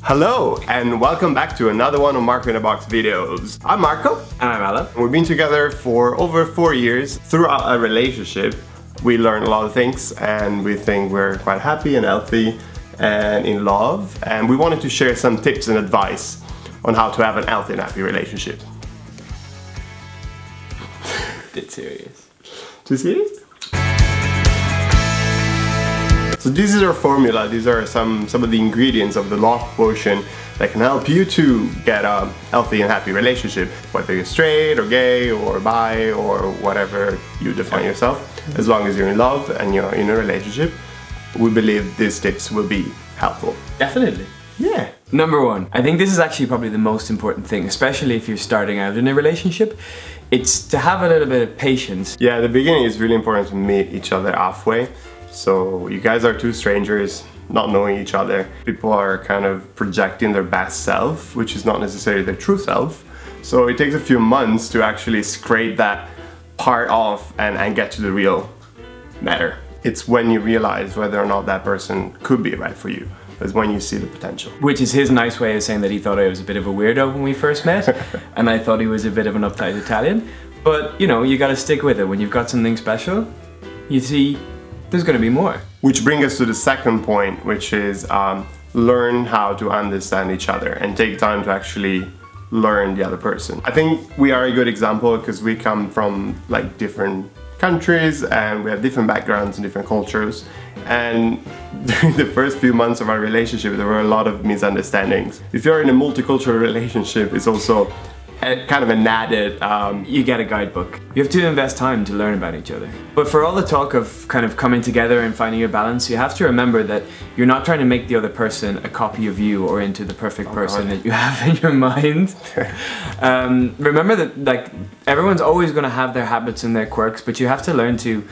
Hello and welcome back to another one of Marco in a Box videos. I'm Marco. And I'm Alan. We've been together for over 4 years. Throughout our relationship, we learned a lot of things and we think we're quite happy and healthy and in love. And we wanted to share some tips and advice on how to have an healthy and happy relationship. Bit serious. Too serious? So this is our formula. These are some of the ingredients of the love potion that can help you to get a healthy and happy relationship, whether you're straight or gay or bi or whatever you define yourself. As long as you're in love and you're in a relationship, we believe these tips will be helpful. Definitely. Yeah. Number one, I think this is actually probably the most important thing, especially if you're starting out in a relationship. It's to have a little bit of patience. Yeah, at the beginning it's really important to meet each other halfway. So you guys are two strangers, not knowing each other. People are kind of projecting their best self, which is not necessarily their true self. So it takes a few months to actually scrape that part off and get to the real matter. It's when you realize whether or not that person could be right for you. Is when you see the potential. Which is his nice way of saying that he thought I was a bit of a weirdo when we first met, and I thought he was a bit of an uptight Italian. But, you know, you gotta stick with it. When you've got something special, you see there's gonna be more. Which brings us to the second point, which is learn how to understand each other and take time to actually learn the other person. I think we are a good example because we come from like different countries and we have different backgrounds and different cultures, and during the first few months of our relationship there were a lot of misunderstandings. If you're in a multicultural relationship, it's also kind of an added you get a guidebook. You have to invest time to learn about each other. But for all the talk of kind of coming together and finding your balance, you have to remember that you're not trying to make the other person a copy of you or into the perfect person that you have in your mind. Remember that like everyone's always going to have their habits and their quirks, but you have to learn to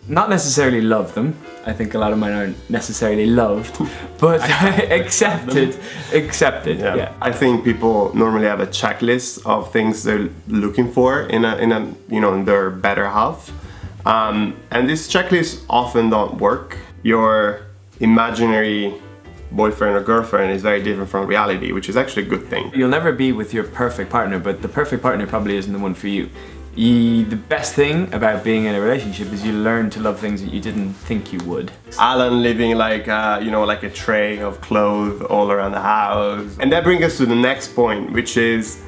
not necessarily love them. I think a lot of mine aren't necessarily loved, but accepted. Yeah. I think people normally have a checklist of things they're looking for in their better half, and these checklists often don't work. Your imaginary boyfriend or girlfriend is very different from reality, which is actually a good thing. You'll never be with your perfect partner, but the perfect partner probably isn't the one for you. The best thing about being in a relationship is you learn to love things that you didn't think you would. Alan living like a tray of clothes all around the house. And that brings us to the next point, which is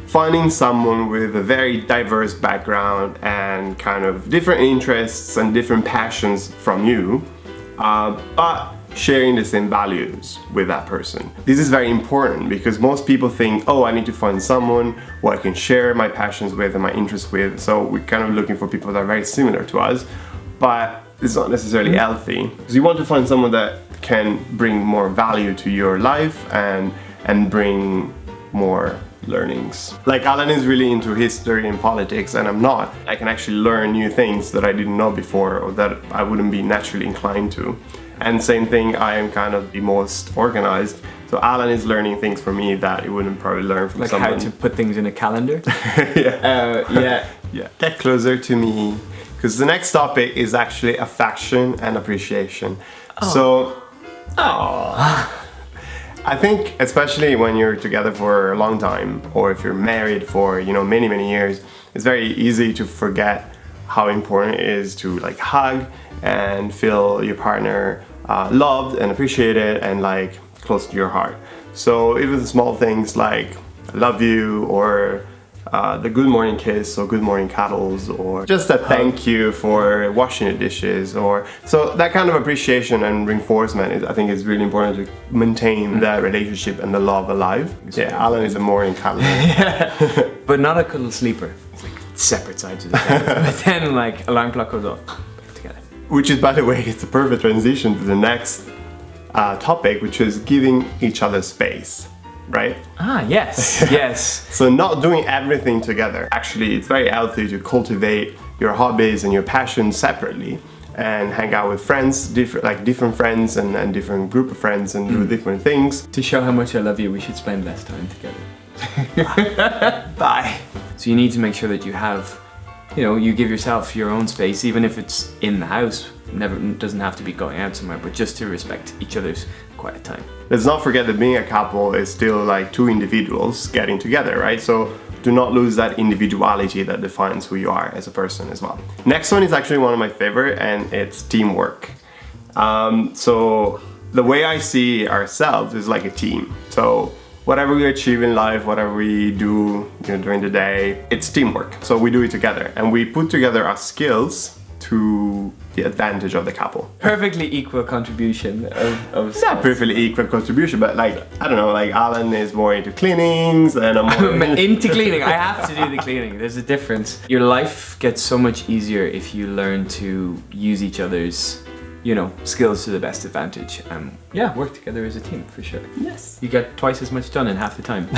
finding someone with a very diverse background and kind of different interests and different passions from you, but sharing the same values with that person. This is very important because most people think, oh, I need to find someone who I can share my passions with and my interests with. So we're kind of looking for people that are very similar to us, but it's not necessarily healthy. Because you want to find someone that can bring more value to your life and bring more learnings. Like Alan is really into history and politics and I'm not. I can actually learn new things that I didn't know before or that I wouldn't be naturally inclined to. And same thing, I am kind of the most organized. So Alan is learning things from me that he wouldn't probably learn from someone. Like how to put things in a calendar? Yeah. Get closer to me. Because the next topic is actually affection and appreciation. So, I think especially when you're together for a long time, or if you're married for many years, it's very easy to forget how important it is to like hug and feel your partner loved and appreciated and like close to your heart. So even the small things like I love you or the good morning kiss or good morning cuddles or just a thank you for washing the dishes, or so that kind of appreciation and reinforcement I think is really important to maintain that relationship and the love alive. Yeah, Alan is a morning cuddler. Yeah. But not a cuddle sleeper. It's like separate sides of the bed. But then like alarm clock goes off. Which is, by the way, it's a perfect transition to the next topic, which is giving each other space, right? Yes, yes. So not doing everything together. Actually, it's very healthy to cultivate your hobbies and your passions separately and hang out with friends, different friends and different group of friends and do different things. To show how much I love you, we should spend less time together. Bye. So you need to make sure that you have you know, you give yourself your own space, even if it's in the house. Doesn't have to be going out somewhere, but just to respect each other's quiet time. Let's not forget that being a couple is still like two individuals getting together, right? So do not lose that individuality that defines who you are as a person as well. Next one is actually one of my favorite, and it's teamwork. So the way I see ourselves is like a team. So whatever we achieve in life, whatever we do, you know, during the day, it's teamwork. So we do it together, and we put together our skills to the advantage of the couple. Perfectly equal contribution of skills. Not perfectly equal contribution, but like, I don't know, like Alan is more into cleanings and I'm more into cleaning. I have to do the cleaning. There's a difference. Your life gets so much easier if you learn to use each other's, you know, skills to the best advantage. Yeah, work together as a team for sure. Yes. You get twice as much done in half the time.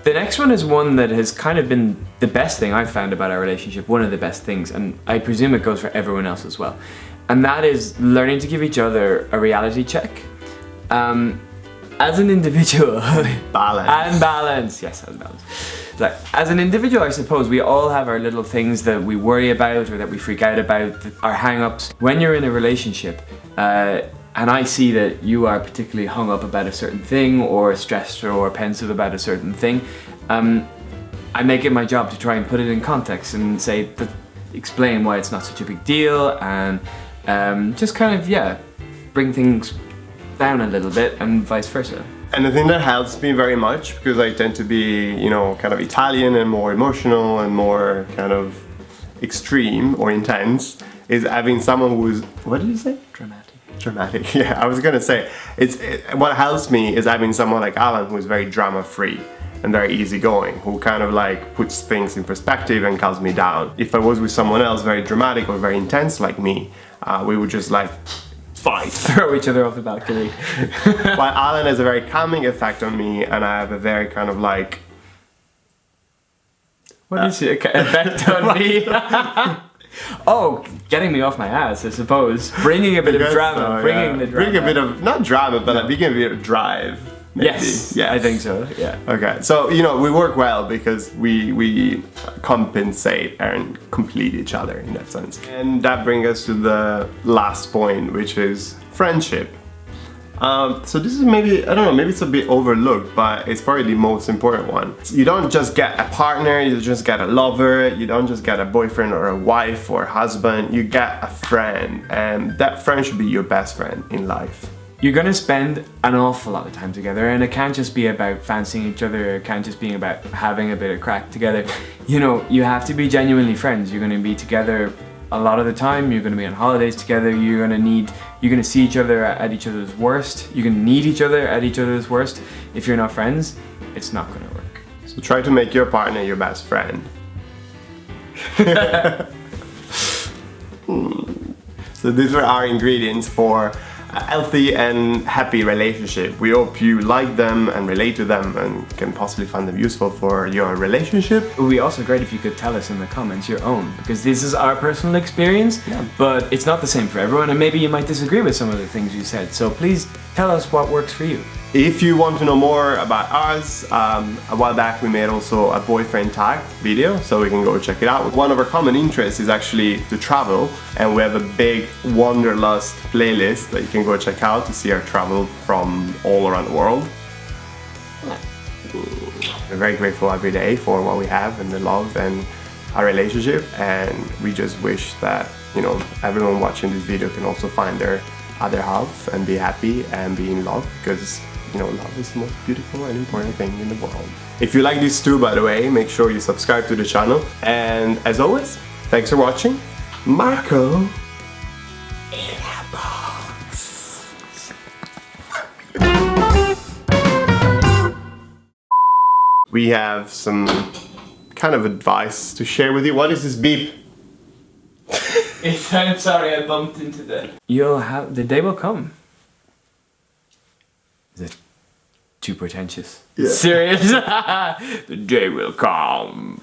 The next one is one that has kind of been the best thing I've found about our relationship, one of the best things, and I presume it goes for everyone else as well. And that is learning to give each other a reality check. As an individual. Balance. And balance. Yes, and balance. Like, as an individual, I suppose we all have our little things that we worry about or that we freak out about, our hang-ups. When you're in a relationship, and I see that you are particularly hung up about a certain thing or stressed or pensive about a certain thing, I make it my job to try and put it in context and say, explain why it's not such a big deal, and just kind of, yeah, bring things down a little bit and vice versa. And the thing that helps me very much, because I tend to be, you know, kind of Italian and more emotional and more kind of extreme or intense, is having someone who's, what did you say? Dramatic, yeah. I was gonna say, what helps me is having someone like Alan who's very drama free and very easygoing, who kind of like puts things in perspective and calms me down. If I was with someone else very dramatic or very intense like me, we would just like fight. Throw each other off the balcony. While Alan has a very calming effect on me, and I have a very kind of like... What is it? Effect on me? Oh, getting me off my ass, I suppose. Bringing a bit of drama. Bringing the drama. Bring a bit of, not drama, but like bringing a bit of drive. Maybe. Yes, I think so, yeah. Okay, so, you know, we work well because we compensate and complete each other in that sense. And that brings us to the last point, which is friendship. So this is maybe, I don't know, maybe it's a bit overlooked, but it's probably the most important one. You don't just get a partner, you just get a lover, you don't just get a boyfriend or a wife or a husband, you get a friend, and that friend should be your best friend in life. You're gonna spend an awful lot of time together, and it can't just be about fancying each other, it can't just be about having a bit of crack together. You know, you have to be genuinely friends. You're gonna be together a lot of the time, you're gonna be on holidays together, you're gonna see each other at each other's worst, you're gonna need each other at each other's worst. If you're not friends, it's not gonna work. So try to make your partner your best friend. So these were our ingredients for a healthy and happy relationship. We hope you like them and relate to them and can possibly find them useful for your relationship. It would be also great if you could tell us in the comments your own, because this is our personal experience, but it's not the same for everyone, and maybe you might disagree with some of the things you said. So please tell us what works for you. If you want to know more about us, a while back we made also a boyfriend tag video, so we can go check it out. One of our common interests is actually to travel, and we have a big Wanderlust playlist that you can go check out to see our travel from all around the world. We're very grateful every day for what we have and the love and our relationship, and we just wish that, you know, everyone watching this video can also find their other half and be happy and be in love, because, you know, love is the most beautiful and important thing in the world. If you like this too, by the way, make sure you subscribe to the channel. And as always, thanks for watching. Marco in a box. We have some kind of advice to share with you. What is this beep? I'm sorry, I bumped into the... The day will come. Is it too pretentious? Yeah. Serious? The day will come.